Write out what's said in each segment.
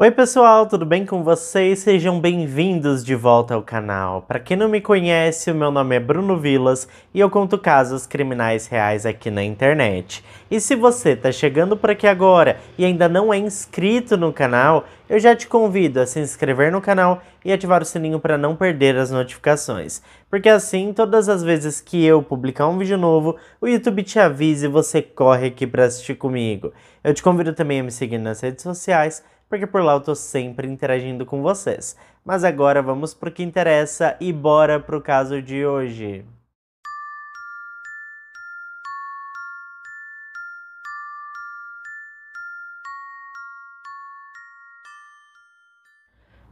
Oi pessoal, tudo bem com vocês? Sejam bem-vindos de volta ao canal. Para quem não me conhece, o meu nome é Bruno Vilas e eu conto casos criminais reais aqui na internet. E se você tá chegando por aqui agora e ainda não é inscrito no canal, eu já te convido a se inscrever no canal e ativar o sininho para não perder as notificações. Porque assim, todas as vezes que eu publicar um vídeo novo, o YouTube te avisa e você corre aqui para assistir comigo. Eu te convido também a me seguir nas redes sociais, porque por lá eu tô sempre interagindo com vocês. Mas agora vamos pro que interessa e bora pro caso de hoje.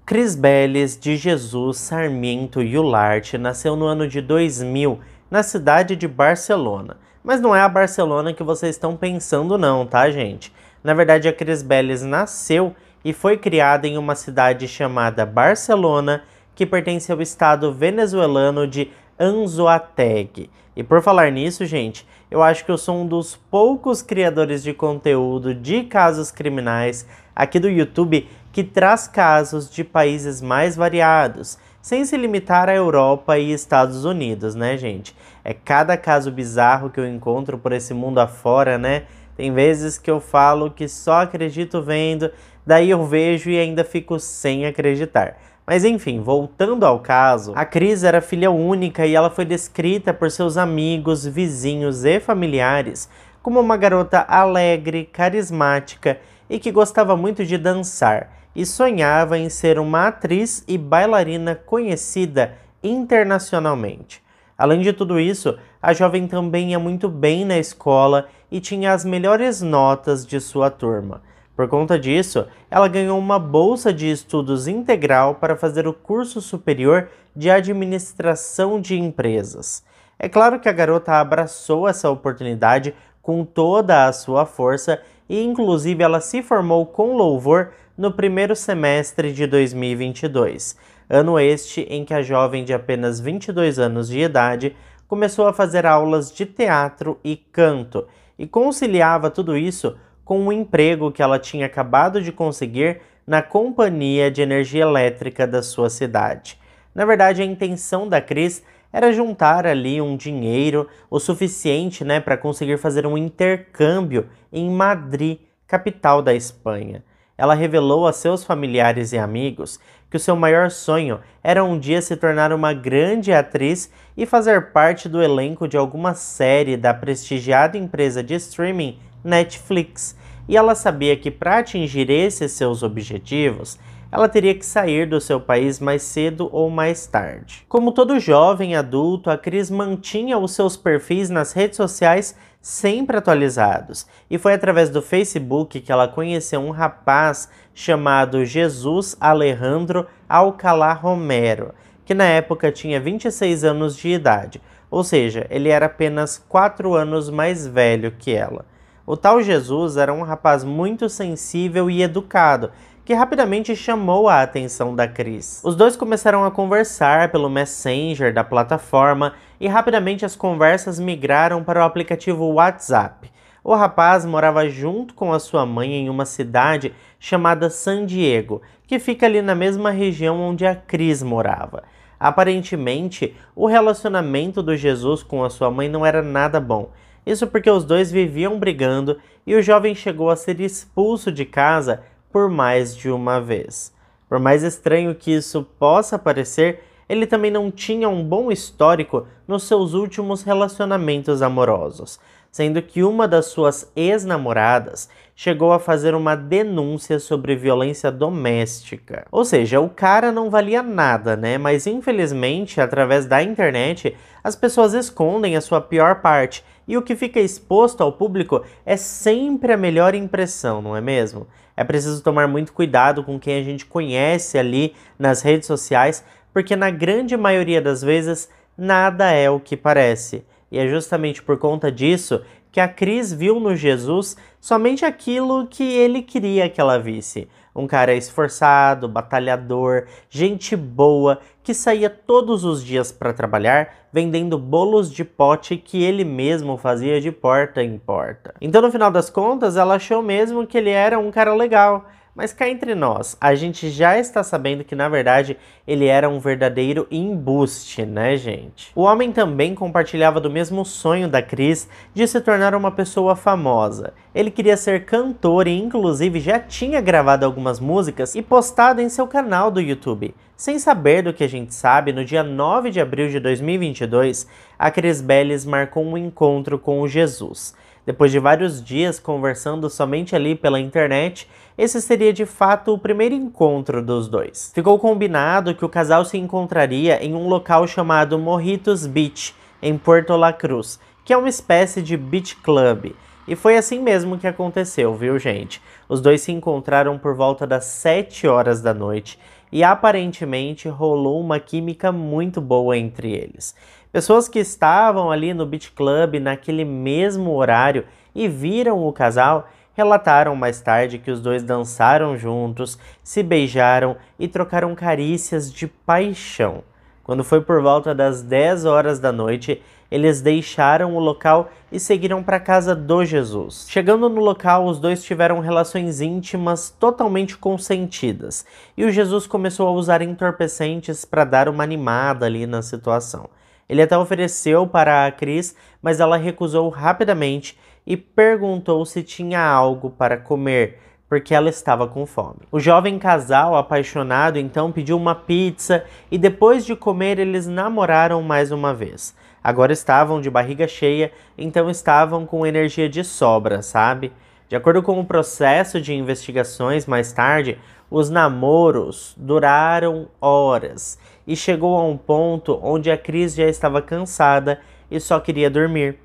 Cris Belles de Jesus Sarmiento Yulart nasceu no ano de 2000, na cidade de Barcelona. Mas não é a Barcelona que vocês estão pensando não, tá gente? Na verdade a Cris Belles nasceu e foi criada em uma cidade chamada Barcelona, que pertence ao estado venezuelano de Anzoátegui. E por falar nisso, gente, eu acho que eu sou um dos poucos criadores de conteúdo de casos criminais aqui do YouTube que traz casos de países mais variados, sem se limitar à Europa e Estados Unidos, né, gente? É cada caso bizarro que eu encontro por esse mundo afora, né? Tem vezes que eu falo que só acredito vendo, daí eu vejo e ainda fico sem acreditar. Mas enfim, voltando ao caso, a Cris era filha única e ela foi descrita por seus amigos, vizinhos e familiares como uma garota alegre, carismática e que gostava muito de dançar e sonhava em ser uma atriz e bailarina conhecida internacionalmente. Além de tudo isso, a jovem também ia muito bem na escola e tinha as melhores notas de sua turma. Por conta disso, ela ganhou uma bolsa de estudos integral para fazer o curso superior de administração de empresas. É claro que a garota abraçou essa oportunidade com toda a sua força e inclusive ela se formou com louvor no primeiro semestre de 2022, ano este em que a jovem de apenas 22 anos de idade começou a fazer aulas de teatro e canto e conciliava tudo isso com um emprego que ela tinha acabado de conseguir na companhia de energia elétrica da sua cidade. Na verdade, a intenção da Cris era juntar ali um dinheiro o suficiente, né, para conseguir fazer um intercâmbio em Madrid, capital da Espanha. Ela revelou a seus familiares e amigos que o seu maior sonho era um dia se tornar uma grande atriz e fazer parte do elenco de alguma série da prestigiada empresa de streaming Netflix. E ela sabia que para atingir esses seus objetivos, ela teria que sair do seu país mais cedo ou mais tarde. Como todo jovem adulto, a Cris mantinha os seus perfis nas redes sociais sempre atualizados. E foi através do Facebook que ela conheceu um rapaz chamado Jesus Alejandro Alcalá Romero, que na época tinha 26 anos de idade, ou seja, ele era apenas 4 anos mais velho que ela. O tal Jesus era um rapaz muito sensível e educado, que rapidamente chamou a atenção da Cris. Os dois começaram a conversar pelo Messenger da plataforma e rapidamente as conversas migraram para o aplicativo WhatsApp. O rapaz morava junto com a sua mãe em uma cidade chamada San Diego, que fica ali na mesma região onde a Cris morava. Aparentemente, o relacionamento do Jesus com a sua mãe não era nada bom. Isso porque os dois viviam brigando e o jovem chegou a ser expulso de casa por mais de uma vez. Por mais estranho que isso possa parecer, ele também não tinha um bom histórico nos seus últimos relacionamentos amorosos, sendo que uma das suas ex-namoradas chegou a fazer uma denúncia sobre violência doméstica. Ou seja, o cara não valia nada, né? Mas infelizmente, através da internet, as pessoas escondem a sua pior parte e o que fica exposto ao público é sempre a melhor impressão, não é mesmo? É preciso tomar muito cuidado com quem a gente conhece ali nas redes sociais, porque na grande maioria das vezes nada é o que parece. E é justamente por conta disso que a Cris viu no Jesus somente aquilo que ele queria que ela visse. Um cara esforçado, batalhador, gente boa, que saía todos os dias para trabalhar vendendo bolos de pote que ele mesmo fazia de porta em porta. Então, no final das contas, ela achou mesmo que ele era um cara legal. Mas cá entre nós, a gente já está sabendo que na verdade ele era um verdadeiro embuste, né, gente? O homem também compartilhava do mesmo sonho da Cris de se tornar uma pessoa famosa. Ele queria ser cantor e inclusive já tinha gravado algumas músicas e postado em seu canal do YouTube. Sem saber do que a gente sabe, no dia 9 de abril de 2022, a Cris Belles marcou um encontro com o Jesus. Depois de vários dias conversando somente ali pela internet, esse seria de fato o primeiro encontro dos dois. Ficou combinado que o casal se encontraria em um local chamado Morritos Beach, em Puerto La Cruz, que é uma espécie de beach club. E foi assim mesmo que aconteceu, viu, gente? Os dois se encontraram por volta das 7 horas da noite e aparentemente rolou uma química muito boa entre eles. Pessoas que estavam ali no beach club naquele mesmo horário e viram o casal relataram mais tarde que os dois dançaram juntos, se beijaram e trocaram carícias de paixão. Quando foi por volta das 10 horas da noite, eles deixaram o local e seguiram para a casa do Jesus. Chegando no local, os dois tiveram relações íntimas totalmente consentidas e o Jesus começou a usar entorpecentes para dar uma animada ali na situação. Ele até ofereceu para a Cris, mas ela recusou rapidamente e perguntou se tinha algo para comer, porque ela estava com fome. O jovem casal apaixonado então pediu uma pizza e depois de comer eles namoraram mais uma vez. Agora estavam de barriga cheia, então estavam com energia de sobra, sabe? De acordo com o processo de investigações mais tarde, os namoros duraram horas e chegou a um ponto onde a Cris já estava cansada e só queria dormir.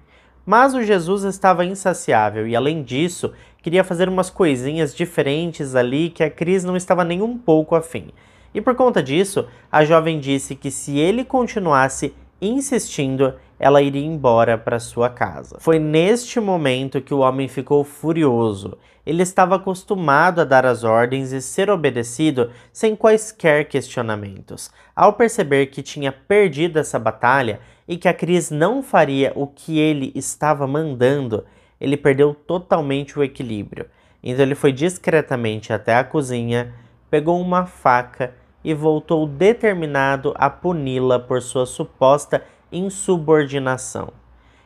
Mas o Jesus estava insaciável e, além disso, queria fazer umas coisinhas diferentes ali que a Cris não estava nem um pouco afim. E por conta disso, a jovem disse que se ele continuasse insistindo, ela iria embora para sua casa. Foi neste momento que o homem ficou furioso. Ele estava acostumado a dar as ordens e ser obedecido sem quaisquer questionamentos. Ao perceber que tinha perdido essa batalha e que a Cris não faria o que ele estava mandando, ele perdeu totalmente o equilíbrio. Então ele foi discretamente até a cozinha, pegou uma faca e voltou determinado a puni-la por sua suposta insubordinação.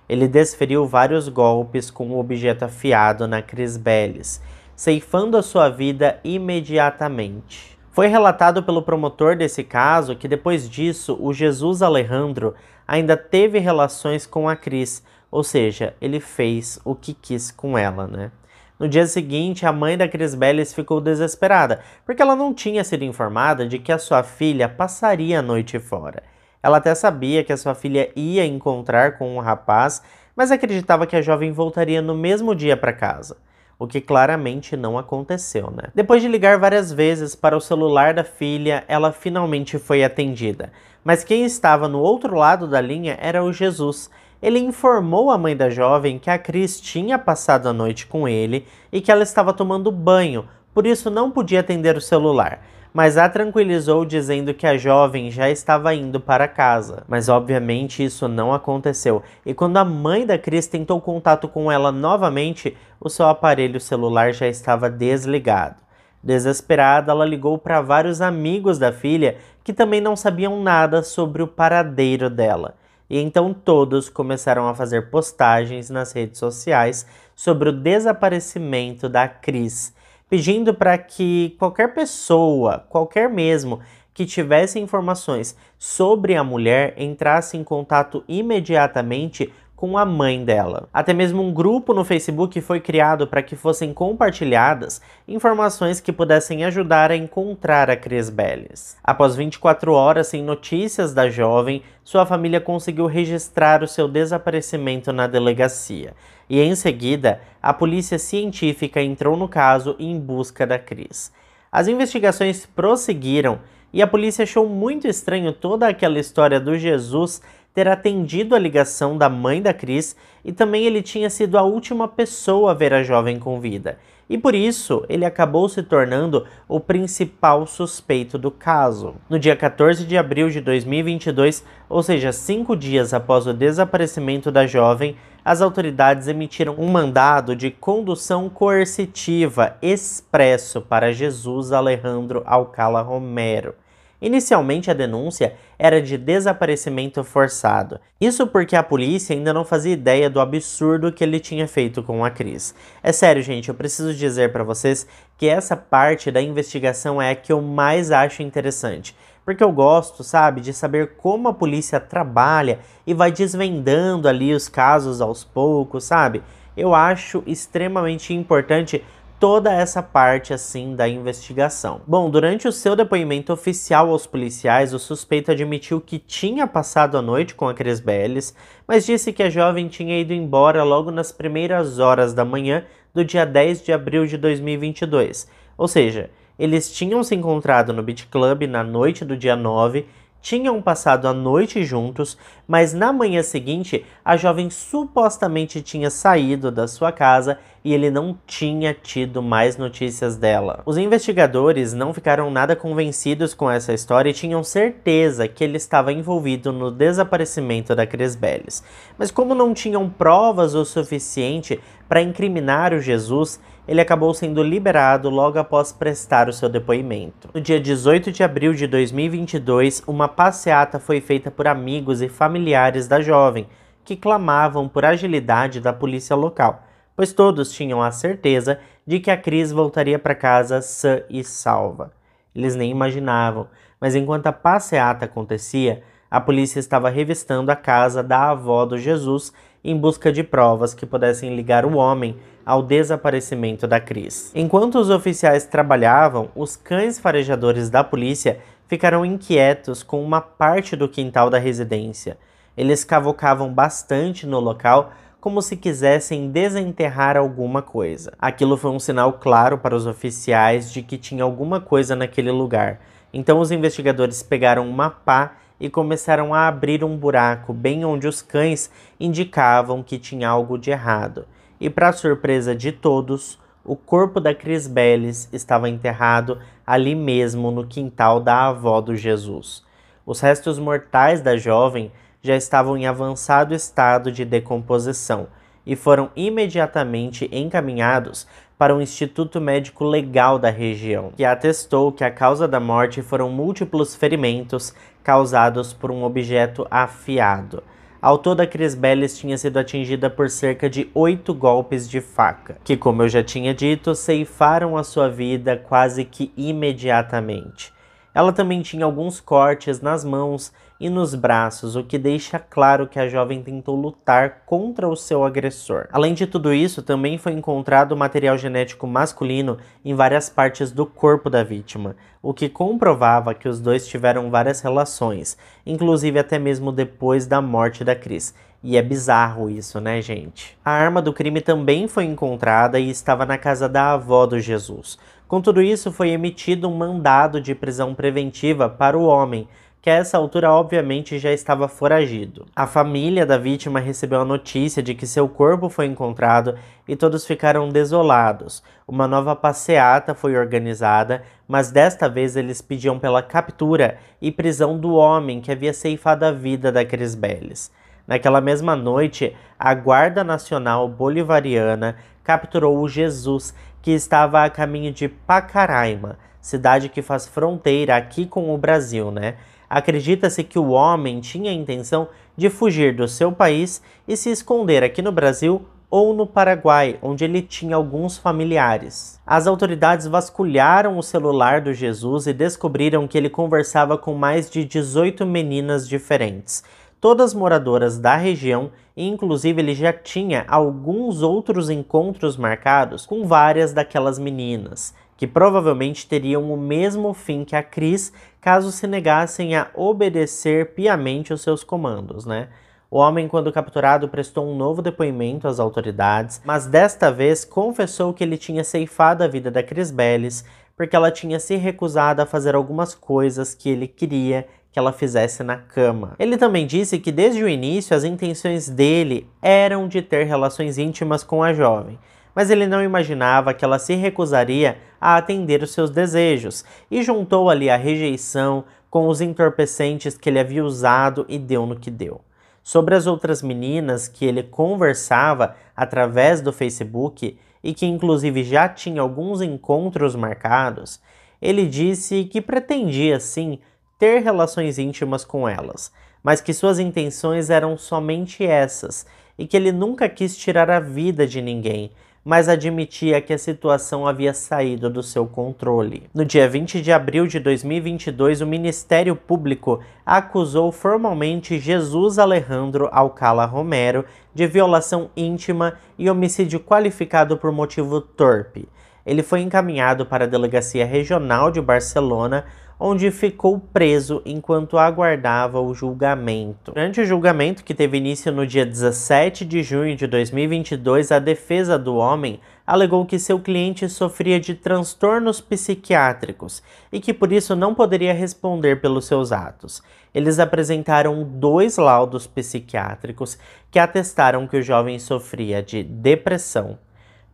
Ele desferiu vários golpes com o objeto afiado na Cris Belles, ceifando a sua vida imediatamente. Foi relatado pelo promotor desse caso que depois disso o Jesus Alejandro ainda teve relações com a Cris, ou seja, ele fez o que quis com ela, né? No dia seguinte, a mãe da Cris Belles ficou desesperada, porque ela não tinha sido informada de que a sua filha passaria a noite fora. Ela até sabia que a sua filha ia encontrar com um rapaz, mas acreditava que a jovem voltaria no mesmo dia para casa, o que claramente não aconteceu, né? Depois de ligar várias vezes para o celular da filha, ela finalmente foi atendida. Mas quem estava no outro lado da linha era o Jesus. Ele informou a mãe da jovem que a Cris tinha passado a noite com ele e que ela estava tomando banho, por isso não podia atender o celular, mas a tranquilizou dizendo que a jovem já estava indo para casa. Mas obviamente isso não aconteceu, e quando a mãe da Cris tentou contato com ela novamente, o seu aparelho celular já estava desligado. Desesperada, ela ligou para vários amigos da filha que também não sabiam nada sobre o paradeiro dela. E então todos começaram a fazer postagens nas redes sociais sobre o desaparecimento da Cris, pedindo para que qualquer pessoa, qualquer mesmo, que tivesse informações sobre a mulher entrasse em contato imediatamente com a mãe dela. Até mesmo um grupo no Facebook foi criado para que fossem compartilhadas informações que pudessem ajudar a encontrar a Cris Belles. Após 24 horas sem notícias da jovem, sua família conseguiu registrar o seu desaparecimento na delegacia. E em seguida, a polícia científica entrou no caso em busca da Cris. As investigações prosseguiram e a polícia achou muito estranho toda aquela história do Jesus ter atendido a ligação da mãe da Cris e também ele tinha sido a última pessoa a ver a jovem com vida. e por isso ele acabou se tornando o principal suspeito do caso. No dia 14 de abril de 2022, ou seja, 5 dias após o desaparecimento da jovem, as autoridades emitiram um mandado de condução coercitiva expresso para Jesus Alejandro Alcala Romero. Inicialmente, a denúncia era de desaparecimento forçado. Isso porque a polícia ainda não fazia ideia do absurdo que ele tinha feito com a Cris. É sério, gente, eu preciso dizer para vocês que essa parte da investigação é a que eu mais acho interessante. Porque eu gosto, sabe, de saber como a polícia trabalha e vai desvendando ali os casos aos poucos, sabe? Eu acho extremamente importante toda essa parte assim da investigação. Bom, durante o seu depoimento oficial aos policiais, o suspeito admitiu que tinha passado a noite com a Cris Belles, mas disse que a jovem tinha ido embora logo nas primeiras horas da manhã do dia 10 de abril de 2022. Ou seja, eles tinham se encontrado no Beach Club na noite do dia 9, tinham passado a noite juntos, mas na manhã seguinte a jovem supostamente tinha saído da sua casa e ele não tinha tido mais notícias dela. Os investigadores não ficaram nada convencidos com essa história e tinham certeza que ele estava envolvido no desaparecimento da Cris Belles. Mas como não tinham provas o suficiente para incriminar o Jesus, ele acabou sendo liberado logo após prestar o seu depoimento. No dia 18 de abril de 2022, uma passeata foi feita por amigos e familiares da jovem, que clamavam por agilidade da polícia local, pois todos tinham a certeza de que a Cris voltaria para casa sã e salva. Eles nem imaginavam, mas enquanto a passeata acontecia, a polícia estava revistando a casa da avó do Jesus em busca de provas que pudessem ligar o homem ao desaparecimento da Cris. Enquanto os oficiais trabalhavam, os cães farejadores da polícia ficaram inquietos com uma parte do quintal da residência. Eles cavocavam bastante no local, como se quisessem desenterrar alguma coisa. Aquilo foi um sinal claro para os oficiais de que tinha alguma coisa naquele lugar. Então os investigadores pegaram uma pá e começaram a abrir um buraco bem onde os cães indicavam que tinha algo de errado. E para surpresa de todos, o corpo da Cris Belles estava enterrado ali mesmo no quintal da avó do Jesus. Os restos mortais da jovem já estavam em avançado estado de decomposição e foram imediatamente encaminhados para o Instituto Médico Legal da região, que atestou que a causa da morte foram múltiplos ferimentos causados por um objeto afiado. Ao todo, a Cris Belles tinha sido atingida por cerca de 8 golpes de faca, que, como eu já tinha dito, ceifaram a sua vida quase que imediatamente. Ela também tinha alguns cortes nas mãos e nos braços, o que deixa claro que a jovem tentou lutar contra o seu agressor. Além de tudo isso, também foi encontrado material genético masculino em várias partes do corpo da vítima, o que comprovava que os dois tiveram várias relações, inclusive até mesmo depois da morte da Cris. E é bizarro isso, né, gente? A arma do crime também foi encontrada e estava na casa da avó do Jesus. Com tudo isso, foi emitido um mandado de prisão preventiva para o homem, que a essa altura obviamente já estava foragido. A família da vítima recebeu a notícia de que seu corpo foi encontrado e todos ficaram desolados. Uma nova passeata foi organizada, mas desta vez eles pediam pela captura e prisão do homem que havia ceifado a vida da Cris Belles. Naquela mesma noite, a Guarda Nacional Bolivariana capturou o Jesus, que estava a caminho de Pacaraima, cidade que faz fronteira aqui com o Brasil, né? Acredita-se que o homem tinha a intenção de fugir do seu país e se esconder aqui no Brasil ou no Paraguai, onde ele tinha alguns familiares. As autoridades vasculharam o celular do Jesus e descobriram que ele conversava com mais de 18 meninas diferentes, todas moradoras da região, e inclusive ele já tinha alguns outros encontros marcados com várias daquelas meninas, que provavelmente teriam o mesmo fim que a Cris, caso se negassem a obedecer piamente os seus comandos, né? O homem, quando capturado, prestou um novo depoimento às autoridades, mas desta vez confessou que ele tinha ceifado a vida da Cris Belles porque ela tinha se recusado a fazer algumas coisas que ele queria que ela fizesse na cama. Ele também disse que desde o início as intenções dele eram de ter relações íntimas com a jovem, mas ele não imaginava que ela se recusaria a atender os seus desejos e juntou ali a rejeição com os entorpecentes que ele havia usado e deu no que deu. Sobre as outras meninas que ele conversava através do Facebook e que inclusive já tinha alguns encontros marcados, ele disse que pretendia sim ter relações íntimas com elas, mas que suas intenções eram somente essas e que ele nunca quis tirar a vida de ninguém, mas admitia que a situação havia saído do seu controle. No dia 20 de abril de 2022, o Ministério Público acusou formalmente Jesus Alejandro Alcala Romero de violação íntima e homicídio qualificado por motivo torpe. Ele foi encaminhado para a Delegacia Regional de Barcelona, onde ficou preso enquanto aguardava o julgamento. Durante o julgamento, que teve início no dia 17 de junho de 2022, a defesa do homem alegou que seu cliente sofria de transtornos psiquiátricos e que por isso não poderia responder pelos seus atos. Eles apresentaram 2 laudos psiquiátricos que atestaram que o jovem sofria de depressão,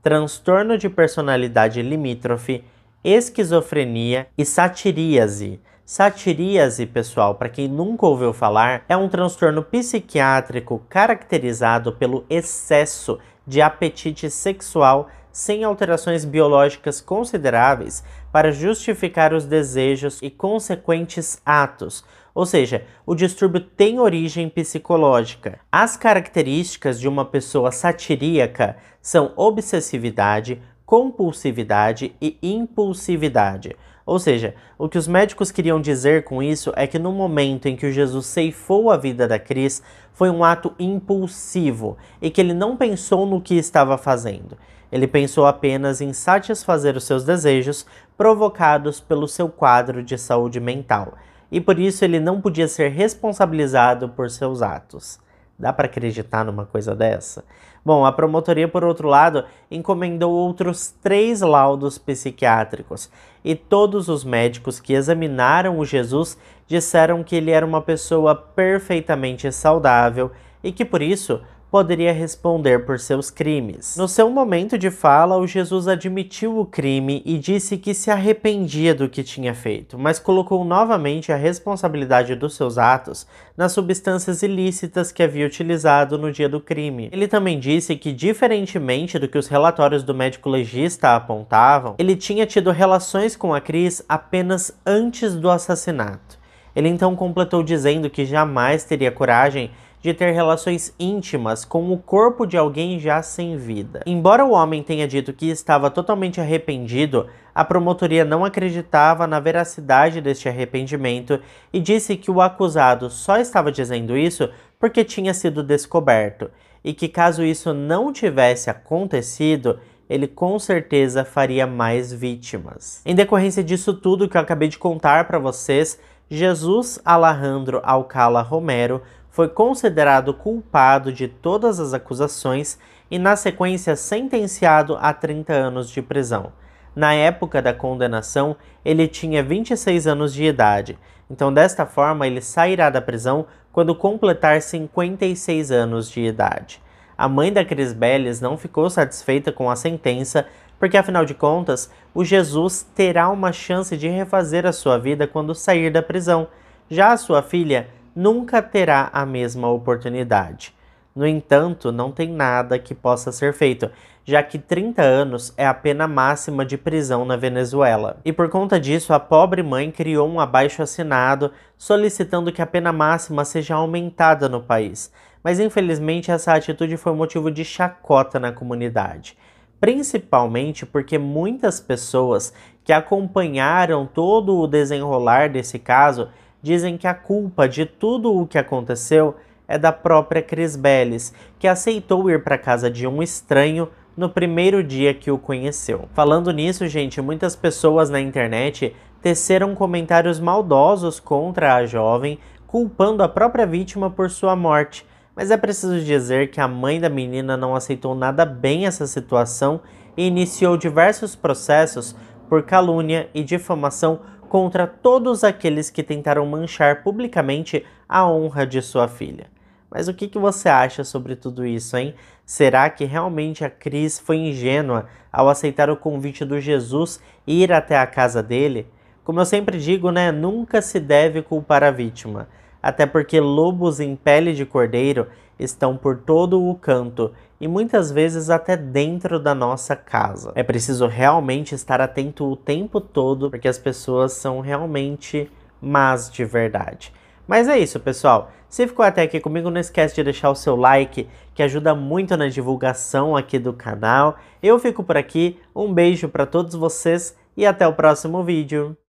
transtorno de personalidade limítrofe, esquizofrenia e satiríase. Satiríase, pessoal, para quem nunca ouviu falar, é um transtorno psiquiátrico caracterizado pelo excesso de apetite sexual sem alterações biológicas consideráveis para justificar os desejos e consequentes atos. Ou seja, o distúrbio tem origem psicológica. As características de uma pessoa satiríaca são obsessividade, compulsividade e impulsividade. Ou seja, o que os médicos queriam dizer com isso é que no momento em que o Jesus ceifou a vida da Cris, foi um ato impulsivo e que ele não pensou no que estava fazendo. Ele pensou apenas em satisfazer os seus desejos provocados pelo seu quadro de saúde mental. E por isso ele não podia ser responsabilizado por seus atos. Dá para acreditar numa coisa dessa? Bom, a promotoria, por outro lado, encomendou outros 3 laudos psiquiátricos e todos os médicos que examinaram o Jesus disseram que ele era uma pessoa perfeitamente saudável e que, por isso, poderia responder por seus crimes. No seu momento de fala, o Jesus admitiu o crime e disse que se arrependia do que tinha feito, mas colocou novamente a responsabilidade dos seus atos nas substâncias ilícitas que havia utilizado no dia do crime. Ele também disse que, diferentemente do que os relatórios do médico legista apontavam, ele tinha tido relações com a Cris apenas antes do assassinato. Ele então completou dizendo que jamais teria coragem de ter relações íntimas com o corpo de alguém já sem vida. Embora o homem tenha dito que estava totalmente arrependido, a promotoria não acreditava na veracidade deste arrependimento e disse que o acusado só estava dizendo isso porque tinha sido descoberto, e que caso isso não tivesse acontecido, ele com certeza faria mais vítimas. Em decorrência disso tudo que eu acabei de contar para vocês, Jesus Alejandro Alcala Romero foi considerado culpado de todas as acusações e, na sequência, sentenciado a 30 anos de prisão. Na época da condenação, ele tinha 26 anos de idade, então desta forma ele sairá da prisão quando completar 56 anos de idade. A mãe da Cris Belles não ficou satisfeita com a sentença, porque afinal de contas, o Jesus terá uma chance de refazer a sua vida quando sair da prisão. Já a sua filha nunca terá a mesma oportunidade. No entanto, não tem nada que possa ser feito, já que 30 anos é a pena máxima de prisão na Venezuela. E por conta disso, a pobre mãe criou um abaixo-assinado solicitando que a pena máxima seja aumentada no país. Mas infelizmente essa atitude foi motivo de chacota na comunidade. Principalmente porque muitas pessoas que acompanharam todo o desenrolar desse caso dizem que a culpa de tudo o que aconteceu é da própria Cris Belles, que aceitou ir para a casa de um estranho no primeiro dia que o conheceu. Falando nisso, gente, muitas pessoas na internet teceram comentários maldosos contra a jovem, culpando a própria vítima por sua morte. Mas é preciso dizer que a mãe da menina não aceitou nada bem essa situação e iniciou diversos processos por calúnia e difamação contra todos aqueles que tentaram manchar publicamente a honra de sua filha. Mas o que você acha sobre tudo isso, hein? Será que realmente a Cris foi ingênua ao aceitar o convite do Jesus e ir até a casa dele? Como eu sempre digo, né? Nunca se deve culpar a vítima. Até porque lobos em pele de cordeiro estão por todo o canto e muitas vezes até dentro da nossa casa. É preciso realmente estar atento o tempo todo, porque as pessoas são realmente más de verdade. Mas é isso, pessoal. Se ficou até aqui comigo, não esquece de deixar o seu like, que ajuda muito na divulgação aqui do canal. Eu fico por aqui, um beijo para todos vocês e até o próximo vídeo.